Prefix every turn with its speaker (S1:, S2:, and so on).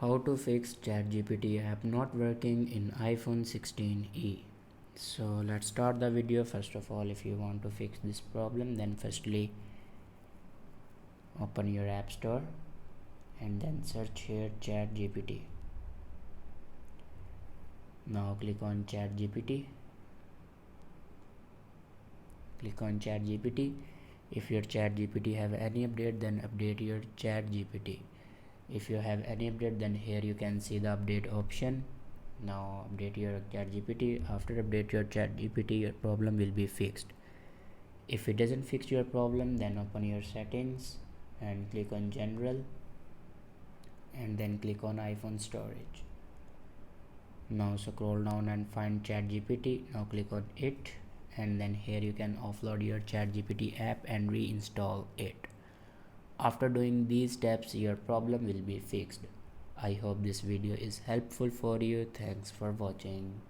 S1: How to fix ChatGPT app not working in iPhone 16e. So let's start the video. First of all, if you want to fix this problem, then firstly open your app store and then search here ChatGPT. Now click on ChatGPT. Click on ChatGPT. If your ChatGPT have any update, then update your ChatGPT. If you have any update, then here you can see the update option. Now update your ChatGPT. After update your ChatGPT, your problem will be fixed. If it doesn't fix your problem, then open your settings and click on general and then click on iPhone storage. Now scroll down and find ChatGPT. Now click on it and then here you can offload your ChatGPT app and reinstall it. After doing these steps, your problem will be fixed. I hope this video is helpful for you. Thanks for watching.